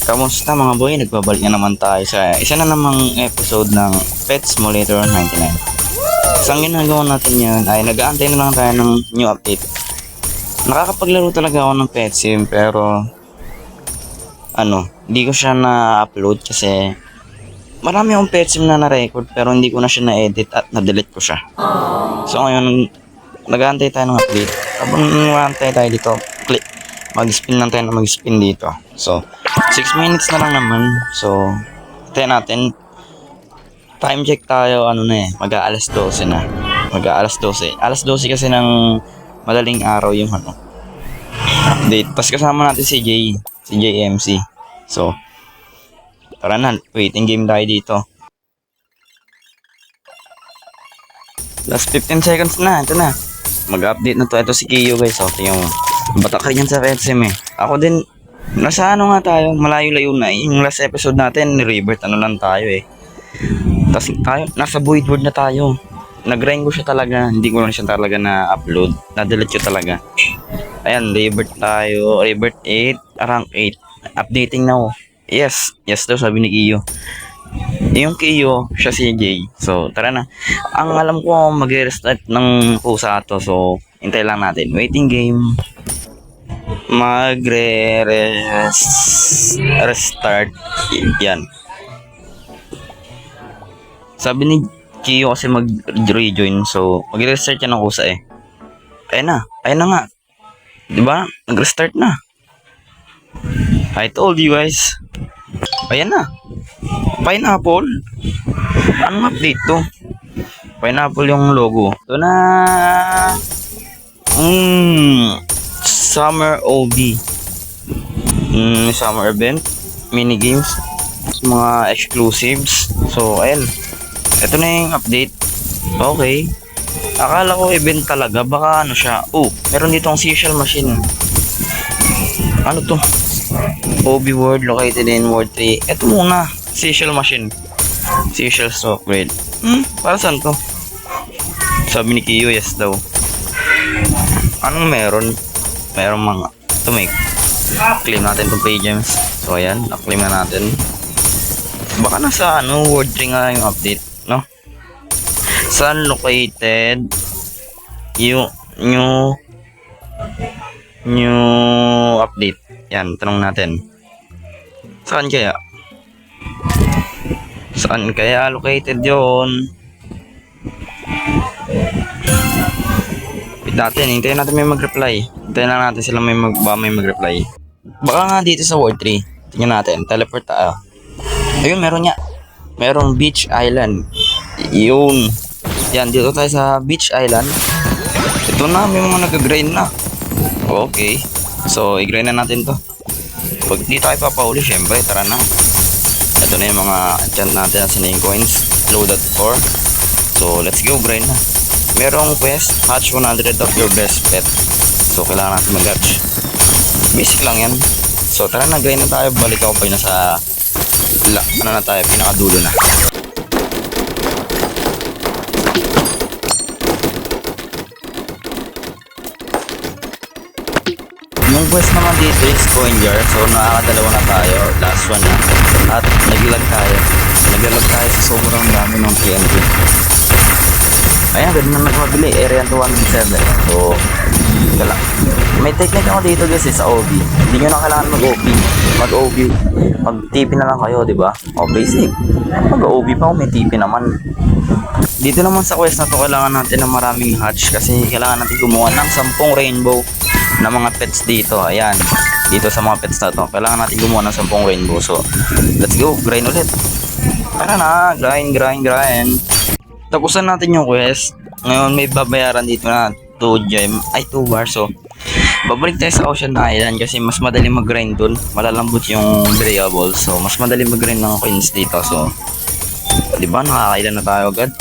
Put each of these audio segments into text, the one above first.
Kamusta mga boy? Nagbabalik na naman tayo sa isa na namang episode ng Pet Simulator 99. So ang ginagawa natin yun ay nag-aantay na lang tayo ng new update. Nakakapaglaro talaga ako ng Pet Sim pero hindi ko siya na-upload kasi marami akong Pet Sim na na-record pero hindi ko na siya na-edit at na-delete ko siya. So ngayon nag-aantay tayo ng update. Habang nag-aantay tayo dito, mag-spin lang tayo na mag-spin dito. So 6 minutes na lang naman. So tayo natin. Time check tayo, mag-aalas 12 na. Mag-aalas 12. Alas 12 kasi ng madaling araw yung update. Tapos kasama natin si JMC. So, tara na, waiting game tayo dito. Last 15 seconds na, ito na. Mag-update na to. Ito si Kiyo guys. So, yung batak rin yan sa FSM eh. Ako din, nasa nga tayo, malayo-layo na. Yung last episode natin, ni-revert lang tayo eh. Tapos tayo, nasa void na tayo. Nag-grind ko siya talaga. Hindi ko lang siya talaga na-upload. Na-delete ko talaga. Ayan, revert tayo. Revert 8, rank 8. Updating now. Yes daw sabi ni Kiyo. Yung Kiyo, siya si Jay. So, tara na. Ang alam ko, mag-restart ng pusa to. So, hintay lang natin. Waiting game. Restart. Yan. Sabi ni Kiyo kasi mag-rejoin. So, mag-restart yan ng kusa eh. Ayun na nga. Diba? Nag-restart na. I told you guys. Ayan na. Pineapple. Anong update to? Pineapple yung logo. Ito na. Summer OB. Summer event. Mini games. Mga exclusives. So, ayan. Ito na yung update. Okay. Akala ko event talaga. Baka siya. Meron dito ang seashell machine. Ano to? OB world located in World 3. Ito muna. Seashell machine. Seashell upgrade. Para saan to? Sabi ni Kiyo, yes daw. Anong meron? Meron mga. Ito may. Claim natin itong pay gems. So ayan. Na-claim na natin. Baka nasa World 3 nga yung update. No? Saan located yung new update? Yan, tanong natin. Saan kaya? Saan kaya located yon? Wait natin, hintayin natin may mag-reply. Hintayin lang natin sila may mag-reply. Baka nga dito sa World 3. Tingnan natin, teleport tayo. Ayun, meron niya. Merong Beach Island. Yun. Yan, dito tayo sa Beach Island. Ito na, may mga nag-grind na. Okay. So, i-grind na natin to. Pag di tayo papahuli, syempre, tara na. Ito na yung mga enchant natin sa name coins. Loaded 4. So, let's go, grind na. Merong quest, hatch 100 of your best pet. So, kailangan natin mag-hatch. Basic lang yan. So, tara na, grind na tayo. Balik ako pa yun sa pinakadulo na. Yung quest naman dito is coin jar. So nakakadalawa na tayo. Last one na. At naglag tayo sa sobrang dami ng TNT. Ayan, ganun na nagmabili. Area 207. So may technique ako dito guys sa OB. Hindi nyo na kailangan mag-OB. Mag-TP na lang kayo, diba? Basic. Mag-OB pa kung may TP naman. Dito naman sa quest na to, kailangan natin ng maraming hatch kasi kailangan natin gumawa ng 10 rainbow na mga pets dito. Ayan. Dito sa mga pets na to, kailangan natin gumawa ng 10 rainbow. So, let's go. Grind ulit. Tara na. Grind. Tapusan natin yung quest. Ngayon may babayaran dito na 2 bars. So, babalik tayo sa Ocean Island kasi mas madali mag-grind dun. Malalambot yung variable. So, mas madali mag-grind ng coins dito. So, diba? Nakakailan na tayo agad.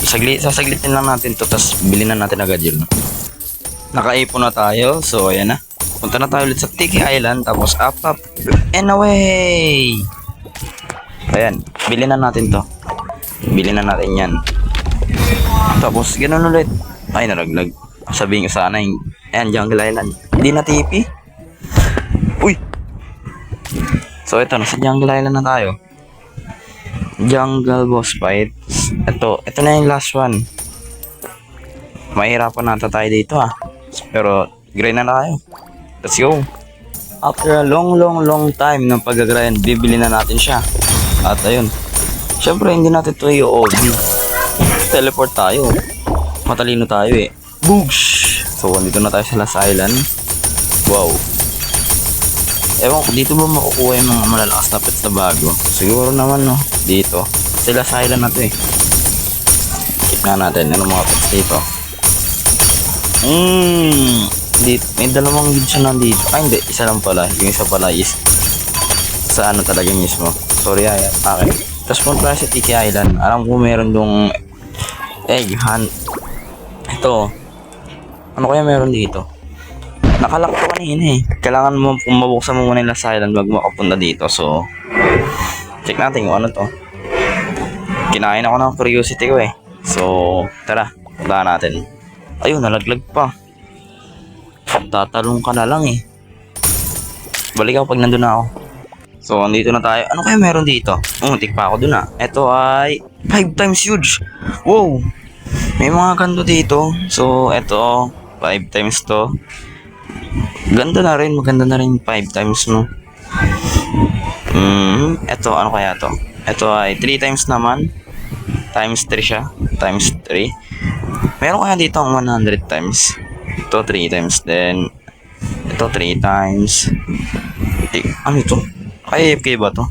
Sasaglitin lang natin to. Tapos, bilhin na natin agad yun. Nakaipon na tayo. So, ayan na. Punta na tayo ulit sa Tiki Island. Tapos, up, and away! Ayan. Bilhin na natin to. Bilhin na natin yan. Tapos, ganun ulit. Ay, nalaglag. Sabihin ko sana yung Jungle Island. Hindi na TP. Uy! So So ito, nasa Jungle Island na tayo. Jungle boss fight. Ito na yung last one. Mahirapan nata tayo dito Pero grind na tayo. Let's go. After a long time ng pag-grind, bibili na natin siya. At ayun. Syempre hindi natin ito i-OB. Teleport tayo. Matalino tayo Boosh! So dito na tayo sa last island. Wow. Ewan ko, dito ba makukuha yung mga malalakas na pets na bago? Siguro naman dito. Sila sa island na to Check na natin, ano mga pets dito. Dito, may dalawang lead siya nandito. Hindi, isa lang pala. Yung isa pala is sa talaga mismo. Sorry akin. Tapos punta sa Tiki Island. Alam ko meron dong egg hunt. Ito. Ano kaya meron dito? Nakalak to kanina Kailangan mo mabuksan mo muna yung last island bago makapunta dito. So, check natin kung ano to. Kinain ako ng curiosity ko So, tara. Punta natin. Ayun, nalaglag pa. Tatalong ka na lang Balik ako pag nandun na ako. So, andito na tayo. Ano kaya meron dito? Tik pa ako dun Ito ay 5 times huge. Wow! May mga ganito dito. So, ito 5 times to. Maganda na rin 5 times Ito, ano kaya to? Ito ay 3 times naman. Times 3 siya. Times 3. Meron kaya dito ang 100 times. Ito 3 times. Then, ito 3 times. Ano ito? Ay, AFK ba to?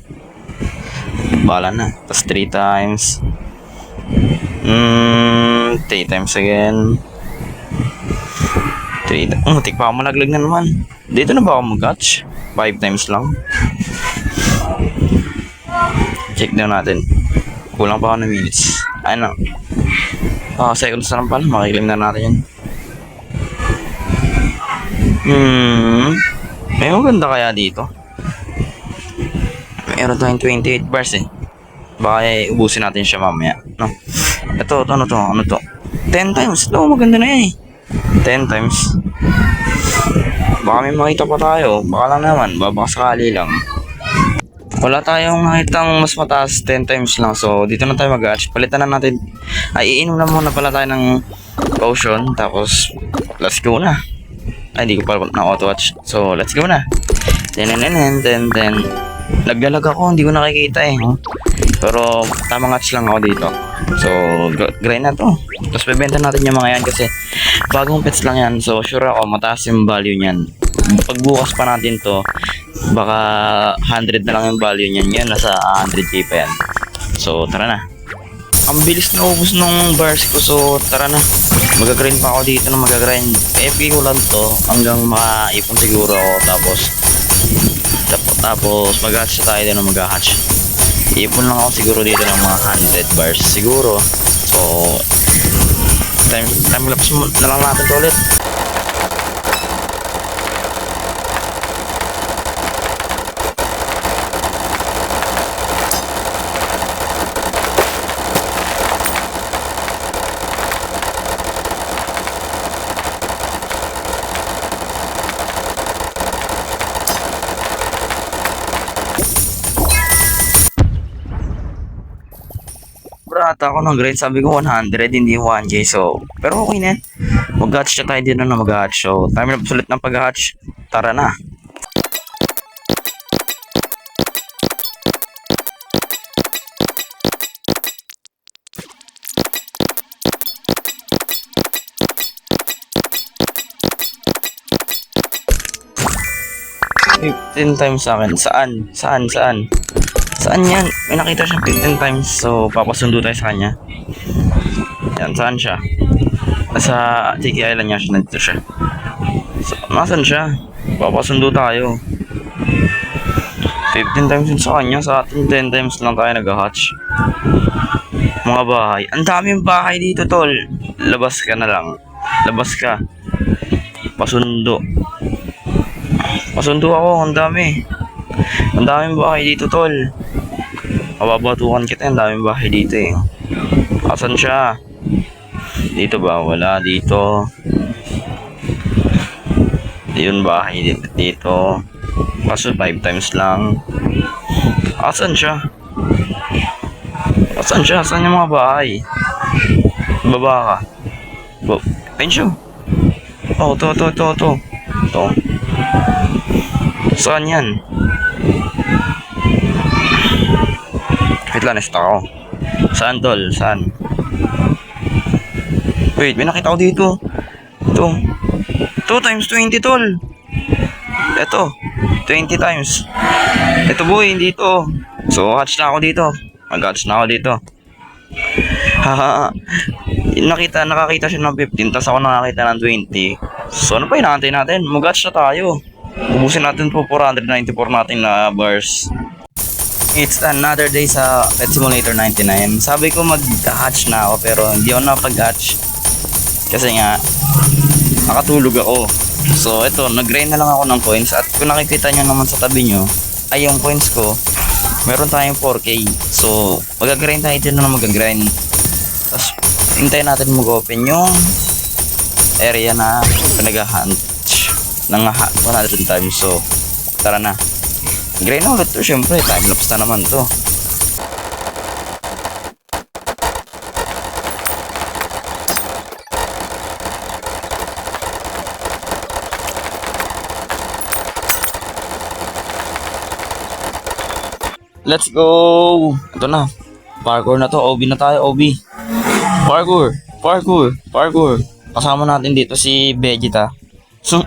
Bala na. Tapos 3 times. 3 times again. Tik pa ako malaglag na naman. Dito na ba ako mag-catch? 5 times lang. Check down natin. Kulang pa ako ng minutes. Ano? Seconds na lang pala. Makiklaim na natin yan. May maganda kaya dito. Meron tayong 28 bars Baka ubusin natin siya mamaya. No? Ano to? 10 times. Maganda na yan 10 times. Baka may makita pa tayo. Baka lang naman. Baka sakali lang. Wala tayong nakitang mas mataas 10 times lang. So, dito na tayo mag-hatch. Palitan na natin. Iinom na muna pala tayo ng potion. Tapos, let's go na. Hindi ko pa na-auto-hatch. So, let's go na. Then. Naglalag ako. Hindi ko nakikita Pero, tamang hatch lang ako dito. So, grind na to. Tapos, bebenta natin yung mga yan kasi bagong pets lang yan. So, sure ako, mataas yung value niyan. Pagbukas pa natin to, baka 100 na lang yung value niyan. Yan, nasa 100k pa yan. So, tara na. Ang bilis na ubos nung bars ko. So, tara na. Mag-grind pa ako dito na mag-grind. FP ko lang to hanggang makaipon siguro ako. Tapos mag-hatch tayo din na mag-hatch. Ipon lang ako siguro dito ng mga 100 bars siguro. So, time lapse na lang natin to ulit. Ata ako ng grade, sabi ko 100, hindi 1k. So, pero okay na. Mag-hatch na tayo din na mag-hatch. So, time na ulit ng pag-hatch. Tara na. $15 times sa akin. Saan? Saan yan? May nakita siya 15 times. So, papasundo tayo sa kanya. Yan, saan siya? Nasa Tiki Island niya siya. Nandito siya. So, nasan siya? Papasundo tayo. 15 times yun sa kanya. Sa atin, 10 times lang tayo nag-hatch. Mga bahay. Ang daming bahay dito, tol. Labas ka na lang. Labas ka. Pasundo. Pasundo ako. Ang dami. Ang daming bahay dito, tol. Mababatukan kita, ang daming bahay dito Asan siya? Dito ba? Wala dito. Yun bahay dito. Kaso 5 times lang. Asan siya? Asan siya? Asan yung mga bahay? Baba ka. Ayun siya. Oh, to. Ito. Saan yan? Wait lang, nasta ako. Saan, tol? Saan? Wait, may nakita ko dito. Ito. 2 times 20, tol. Ito. 20 times. Ito, boy. Dito. So, hatch na ako dito. Mag-hatch na ako dito. Haha. Nakakita siya ng 15, tapos ako nakakita ng 20. So, ano pa inaantay natin? Mag-hatch na tayo. Ubusin natin po 494 natin na bars. It's another day sa Pet Simulator 99. Sabi ko mag-hatch na ako pero hindi ako napag-hatch. Kasi nga, nakatulog ako. So, ito, nag-grind na lang ako ng coins. At kung nakikita nyo naman sa tabi nyo, ay yung coins ko, meron tayong 4K. So, mag-grind tayo dito na mag-grind. Tapos, hintayin natin mag-open yung area na pinag-hatch ng 100 times. So, tara na. Grind na ulit to, syempre. Time-lapse na naman to. Let's go! Ito na. Parkour na to. OB na tayo, OB. Parkour. Kasama natin dito si Vegeta. So,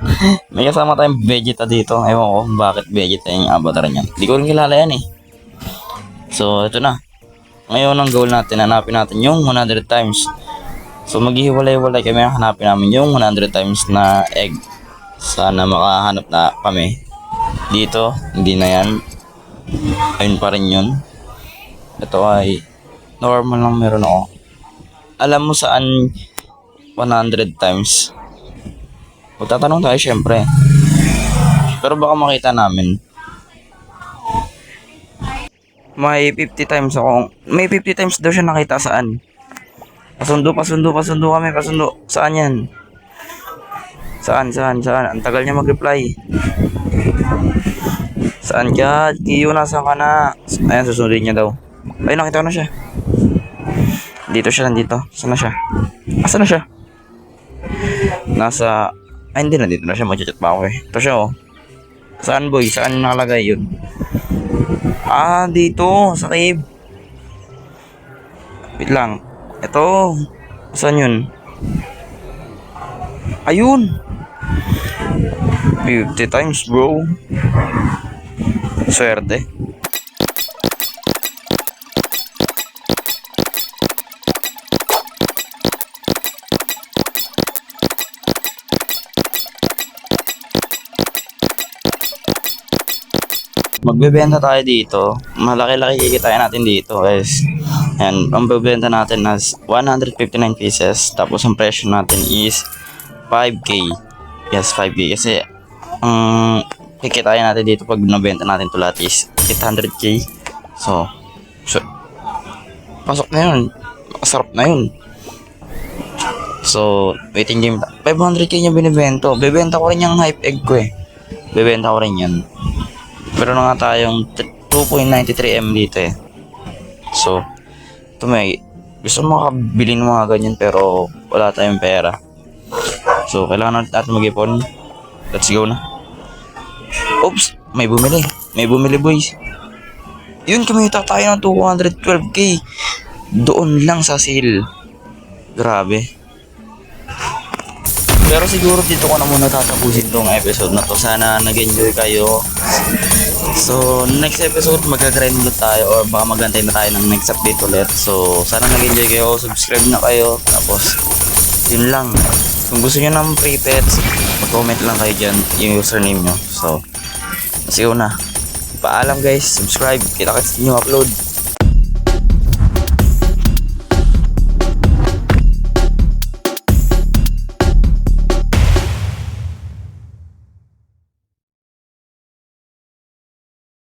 may kasama tayong Vegeta dito. Ewan ko bakit Vegeta yung avatar niya. Hindi ko rin kilala yan eh. So, ito na. Ngayon ang goal natin, hanapin natin yung 100 times. So, maghihiwalay-walay kami. Hanapin namin yung 100 times na egg. Sana makahanap na kami. Dito, hindi na yan. Ayun pa rin yun. Ito ay normal lang meron ako. Alam mo saan 100 times? Magtatanong tayo syempre. Pero baka makita namin. May 50 times ako. May 50 times daw siya nakita saan. Pasundo kami. Saan yan? Saan? Ang tagal niya mag-reply. Saan ka? Kiyo, nasaan ka na? Ayan, susundin niya daw. Ay, nakita ko na siya. Dito siya, nandito. Saan na siya? Asan na siya? Nasa... Ay, hindi na dito na siya. Mag-chat pa ako eh. Ito siya oh. Saan boy? Saan nakalagay yun? Ah, dito. Sa cave. Wait lang. Ito. Saan yun? Ayun. 50 times bro. Swerte. Magbebenta tayo dito. Malaki-laki kikitain natin dito guys. Ayan, ang bebenta natin as 159 pieces. Tapos ang presyo natin is 5K. Yes, 5K. Kasi kikitain natin dito pag nabenta natin ito lahat is 800K. So pasok na yun. Masarap na yun. So, waiting game. 500K niya binibento. Bebenta ko rin yung hype egg ko eh. Bebenta ko rin yan. Pero na nga tayong 2.93M dito eh. So, ito may gusto mo makabili ng mga ganyan pero wala tayong pera. So, kailangan natin mag-ipon. Let's go na. Oops! May bumili. May bumili boys. Yun, kumita tayo ng 212K. Doon lang sa sale. Grabe. Pero siguro dito ko na muna tatapusin tong episode na to. Sana nag-enjoy kayo. So, next episode mag-grind ulit tayo or baka magantay na tayo ng next update ulit. So, sana nag-enjoy kayo. Subscribe na kayo. Tapos, yun lang. Kung gusto nyo ng free pets, mag-comment lang kayo dyan yung username nyo. So, let's go na. Paalam guys. Subscribe. Kita-kits nyo upload.